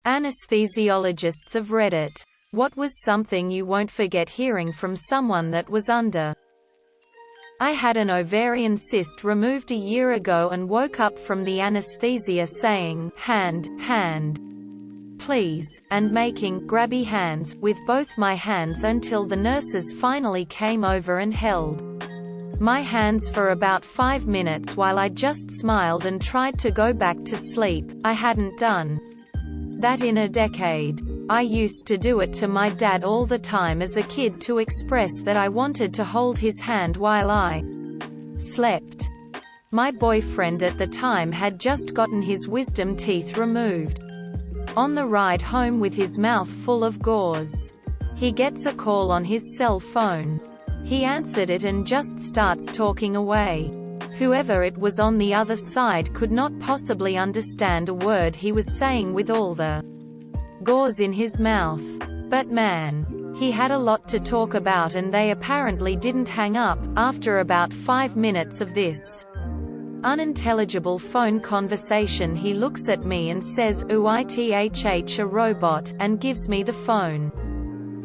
Anesthesiologists of Reddit. What was something you won't forget hearing from someone that was under? I had an ovarian cyst removed a year ago and woke up from the anesthesia saying, "Hand, hand, please," and making grabby hands with both my hands until the nurses finally came over and held my hands for about 5 minutes while I just smiled and tried to go back to sleep. I hadn't done that in a decade. I used to do it to my dad all the time as a kid to express that I wanted to hold his hand while I slept. My boyfriend at the time had just gotten his wisdom teeth removed. On the ride home with his mouth full of gauze, he gets a call on his cell phone. He answered it and just starts talking away. Whoever it was on the other side could not possibly understand a word he was saying with all the gauze in his mouth. But man, he had a lot to talk about, and they apparently didn't hang up. After about 5 minutes of this unintelligible phone conversation, he looks at me and says, "Ooh, a robot," and gives me the phone.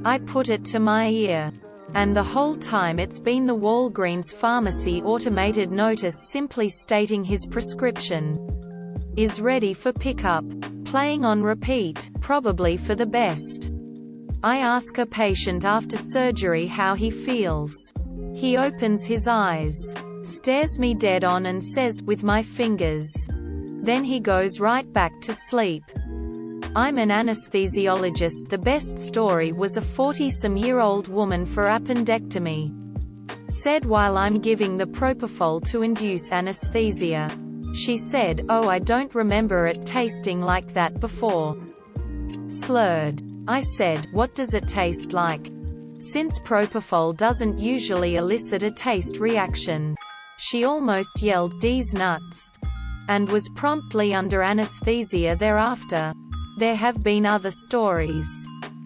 I put it to my ear. And the whole time it's been the Walgreens pharmacy automated notice simply stating his prescription is ready for pickup. Playing on repeat, probably for the best. I ask a patient after surgery how he feels. He opens his eyes, stares me dead on and says, "With my fingers." Then he goes right back to sleep. I'm an anesthesiologist. The best story was a 40-some-year-old woman for appendectomy. Said while I'm giving the propofol to induce anesthesia. She said, "Oh, I don't remember it tasting like that before." Slurred. I said, "What does it taste like?" Since propofol doesn't usually elicit a taste reaction. She almost yelled, "D's nuts," and was promptly under anesthesia thereafter. There have been other stories,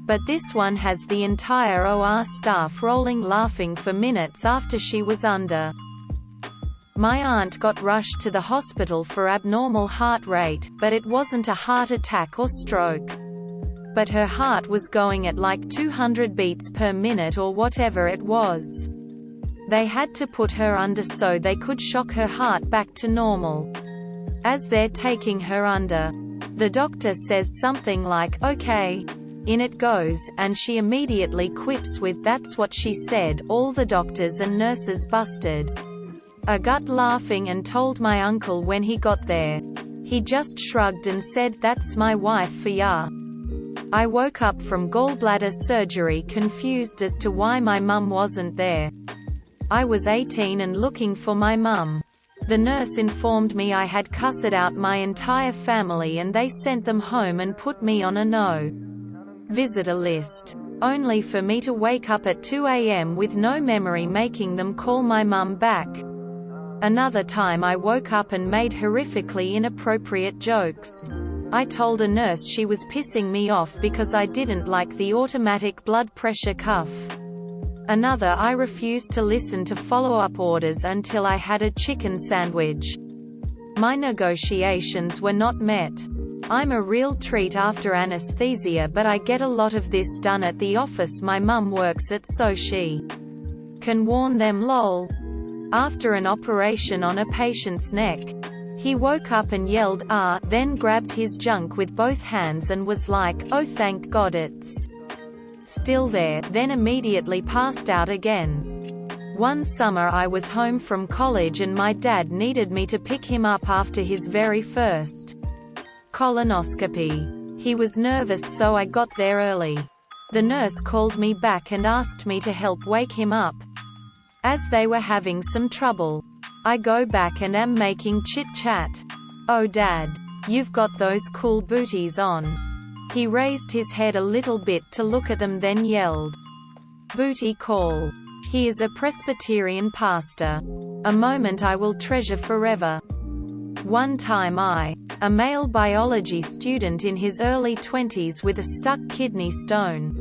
but this one has the entire OR staff rolling laughing for minutes after she was under. My aunt got rushed to the hospital for abnormal heart rate, but it wasn't a heart attack or stroke. But her heart was going at like 200 beats per minute or whatever it was. They had to put her under so they could shock her heart back to normal. As they're taking her under, the doctor says something like, "Okay, in it goes," and she immediately quips with, "That's what she said." All the doctors and nurses busted a gut laughing and told my uncle when he got there. He just shrugged and said, "That's my wife for ya." I woke up from gallbladder surgery confused as to why my mum wasn't there. I was 18 and looking for my mum. The nurse informed me I had cussed out my entire family and they sent them home and put me on a no-visitor list. Only for me to wake up at 2 a.m. with no memory, making them call my mum back. Another time I woke up and made horrifically inappropriate jokes. I told a nurse she was pissing me off because I didn't like the automatic blood pressure cuff. Another, I refused to listen to follow-up orders until I had a chicken sandwich. My negotiations were not met. I'm a real treat after anesthesia, but I get a lot of this done at the office my mum works at so she can warn them, lol. After an operation on a patient's neck, he woke up and yelled, "Ah," then grabbed his junk with both hands and was like, "Oh, thank God it's still there," then immediately passed out again. One summer I was home from college and my dad needed me to pick him up after his very first colonoscopy. He was nervous, so I got there early. The nurse called me back and asked me to help wake him up, as they were having some trouble. I go back and am making chit-chat. "Oh Dad, you've got those cool booties on." He raised his head a little bit to look at them, then yelled, "Booty call." He is a Presbyterian pastor. A moment I will treasure forever. One time a male biology student in his early 20s with a stuck kidney stone,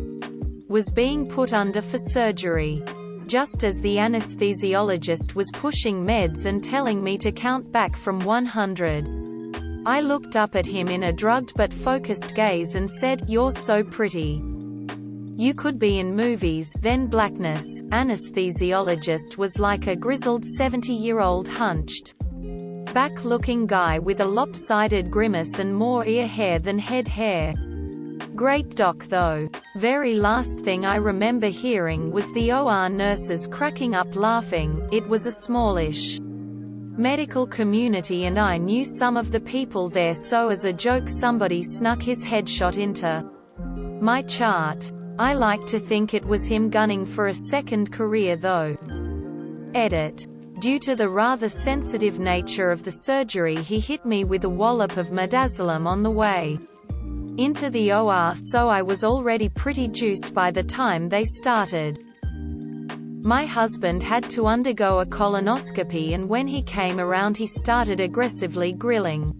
was being put under for surgery. Just as the anesthesiologist was pushing meds and telling me to count back from 100, I looked up at him in a drugged but focused gaze and said, "You're so pretty. You could be in movies." Then blackness. Anesthesiologist was like a grizzled 70-year-old hunched back-looking guy with a lopsided grimace and more ear hair than head hair. Great doc though. Very last thing I remember hearing was the OR nurses cracking up laughing. It was a smallish medical community and I knew some of the people there, so as a joke somebody snuck his headshot into my chart. I like to think it was him gunning for a second career though. Edit. Due to the rather sensitive nature of the surgery, he hit me with a wallop of midazolam on the way into the OR, so I was already pretty juiced by the time they started. My husband had to undergo a colonoscopy, and when he came around he started aggressively grilling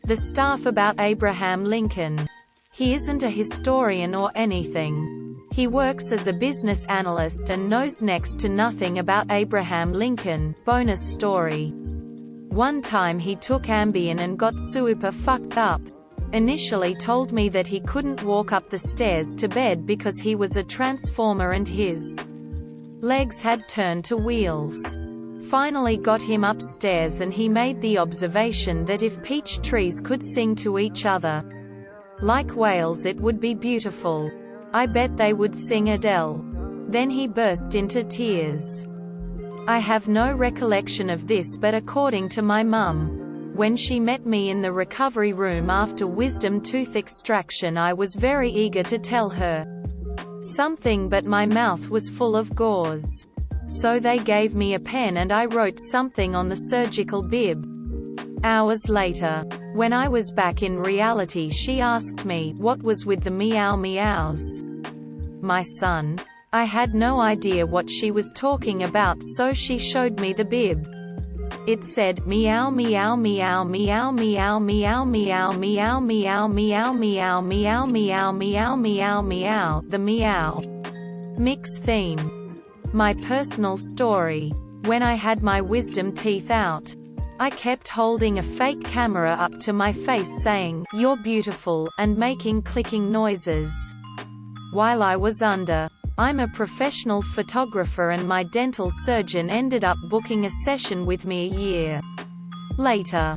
the staff about Abraham Lincoln. He isn't a historian or anything. He works as a business analyst and knows next to nothing about Abraham Lincoln. Bonus story. One time he took Ambien and got super fucked up. Initially told me that he couldn't walk up the stairs to bed because he was a transformer and his legs had turned to wheels. Finally got him upstairs and he made the observation that if peach trees could sing to each other like whales it would be beautiful. I bet they would sing Adele. Then he burst into tears. I have no recollection of this, but according to my mum, when she met me in the recovery room after wisdom tooth extraction, I was very eager to tell her something, but my mouth was full of gauze. So they gave me a pen and I wrote something on the surgical bib. Hours later, when I was back in reality, she asked me, "What was with the meow meows, my son?" I had no idea what she was talking about, so she showed me the bib. It said, "Meow meow meow meow meow meow meow meow meow meow meow meow meow meow meow meow." The meow mix theme. My personal story. When I had my wisdom teeth out, I kept holding a fake camera up to my face saying, "You're beautiful," and making clicking noises while I was under. I'm a professional photographer and my dental surgeon ended up booking a session with me a year later.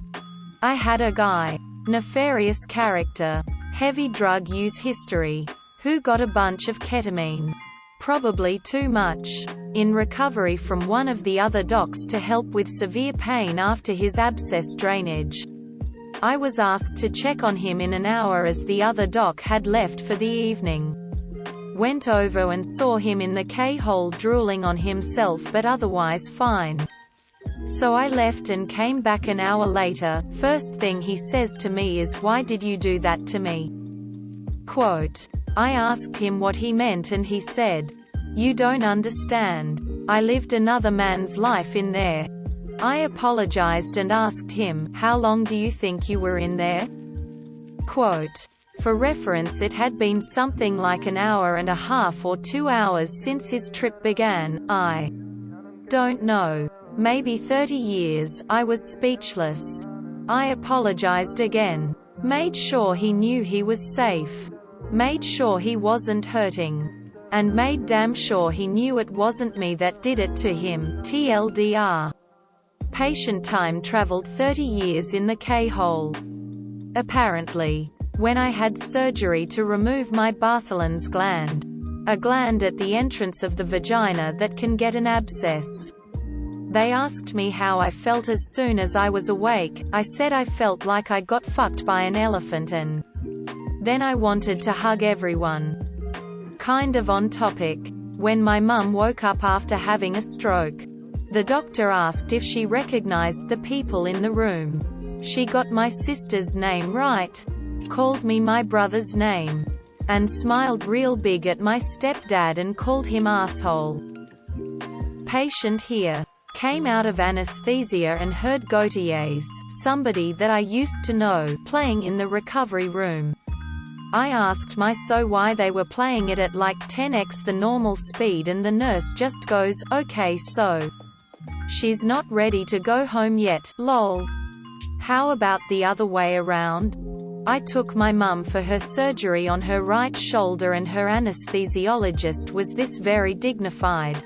I had a guy, nefarious character, heavy drug use history, who got a bunch of ketamine. Probably too much. In recovery from one of the other docs to help with severe pain after his abscess drainage. I was asked to check on him in an hour as the other doc had left for the evening. Went over and saw him in the K-hole drooling on himself but otherwise fine. So I left and came back an hour later. First thing he says to me is, "Why did you do that to me?" Quote. I asked him what he meant and he said, "You don't understand. I lived another man's life in there." I apologized and asked him, "How long do you think you were in there?" Quote. For reference, it had been something like an hour and a half or 2 hours since his trip began. I don't know. Maybe 30 years. I was speechless. I apologized again. Made sure he knew he was safe. Made sure he wasn't hurting. And made damn sure he knew it wasn't me that did it to him. TLDR. Patient time traveled 30 years in the K-hole. Apparently. When I had surgery to remove my Bartholin's gland. A gland at the entrance of the vagina that can get an abscess. They asked me how I felt as soon as I was awake. I said I felt like I got fucked by an elephant and then I wanted to hug everyone. Kind of on topic. When my mum woke up after having a stroke, the doctor asked if she recognized the people in the room. She got my sister's name right, called me my brother's name, and smiled real big at my stepdad and called him asshole. Patient here. Came out of anesthesia and heard Gautier's, somebody that I used to know, playing in the recovery room. I asked my so why they were playing it at like 10x the normal speed, and the nurse just goes, "Okay, so she's not ready to go home yet, lol." How about the other way around? I took my mum for her surgery on her right shoulder and her anesthesiologist was this very dignified,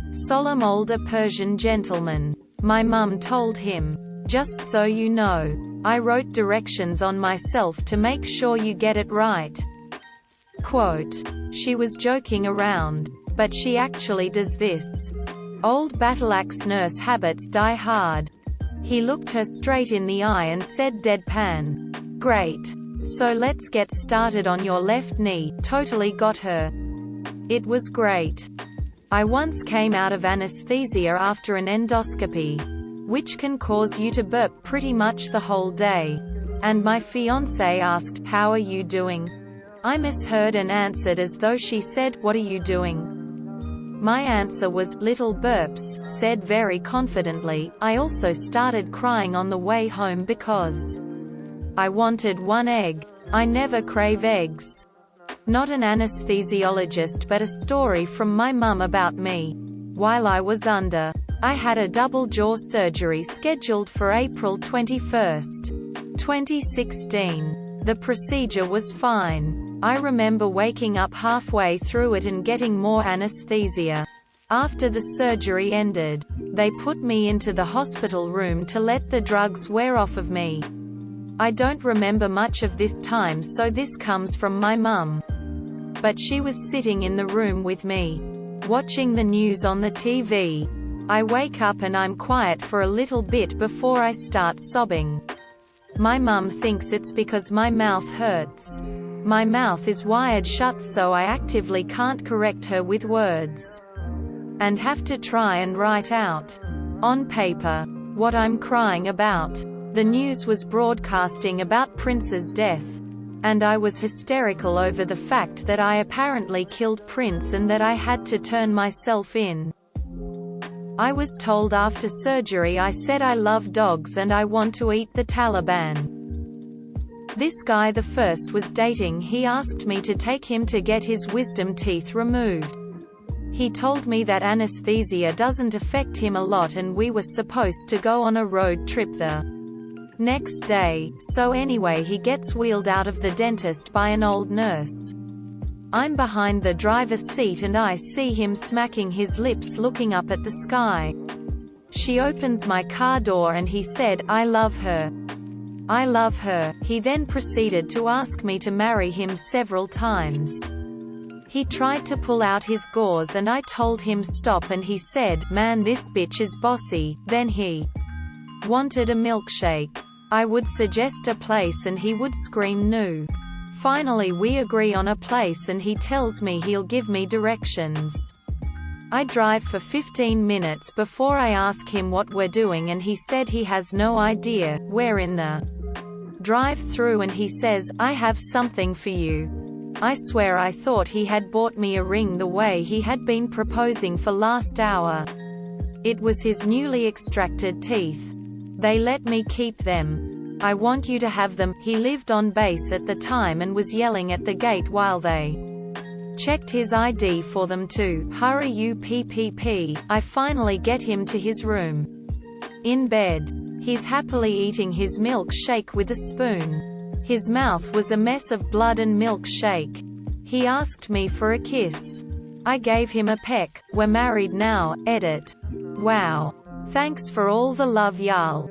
solemn older Persian gentleman. My mum told him, "Just so you know, I wrote directions on myself to make sure you get it right." Quote, "She was joking around, but she actually does this. Old battleaxe nurse habits die hard." He looked her straight in the eye and said deadpan, "Great. So let's get started on your left knee." Totally got her. It was great. I once came out of anesthesia after an endoscopy, which can cause you to burp pretty much the whole day. And my fiancé asked, "How are you doing?" I misheard and answered as though she said, "What are you doing?" My answer was, "Little burps," said very confidently. I also started crying on the way home because I wanted one egg. I never crave eggs. Not an anesthesiologist but a story from my mum about me. While I was under, I had a double jaw surgery scheduled for April 21st, 2016. The procedure was fine. I remember waking up halfway through it and getting more anesthesia. After the surgery ended, they put me into the hospital room to let the drugs wear off of me. I don't remember much of this time, so this comes from my mum. But she was sitting in the room with me, watching the news on the TV. I wake up and I'm quiet for a little bit before I start sobbing. My mum thinks it's because my mouth hurts. My mouth is wired shut, so I actively can't correct her with words, and have to try and write out, on paper, what I'm crying about. The news was broadcasting about Prince's death, and I was hysterical over the fact that I apparently killed Prince and that I had to turn myself in. I was told after surgery I said I love dogs and I want to eat the Taliban. This guy the first was dating, he asked me to take him to get his wisdom teeth removed. He told me that anesthesia doesn't affect him a lot and we were supposed to go on a road trip the next day, so anyway he gets wheeled out of the dentist by an old nurse. I'm behind the driver's seat and I see him smacking his lips looking up at the sky. She opens my car door and he said, "I love her. I love her." He then proceeded to ask me to marry him several times. He tried to pull out his gauze and I told him stop and he said, "Man, this bitch is bossy." Then he wanted a milkshake. I would suggest a place and he would scream no. Finally we agree on a place and he tells me he'll give me directions. I drive for 15 minutes before I ask him what we're doing and he said he has no idea. We're in the drive-through and he says, "I have something for you." I swear I thought he had bought me a ring the way he had been proposing for last hour. It was his newly extracted teeth. They let me keep them. "I want you to have them." He lived on base at the time and was yelling at the gate while they checked his ID for them too. "Hurry you PPP." I finally get him to his room. In bed, he's happily eating his milkshake with a spoon. His mouth was a mess of blood and milkshake. He asked me for a kiss. I gave him a peck. "We're married now." Edit. Wow. Thanks for all the love, y'all.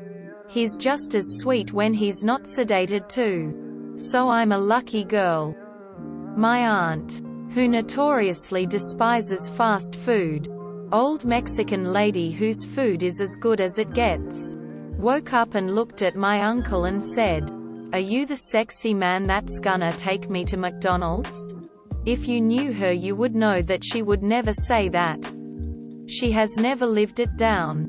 He's just as sweet when he's not sedated too. So I'm a lucky girl. My aunt, who notoriously despises fast food, old Mexican lady whose food is as good as it gets, woke up and looked at my uncle and said, "Are you the sexy man that's gonna take me to McDonald's?" If you knew her you would know that she would never say that. She has never lived it down.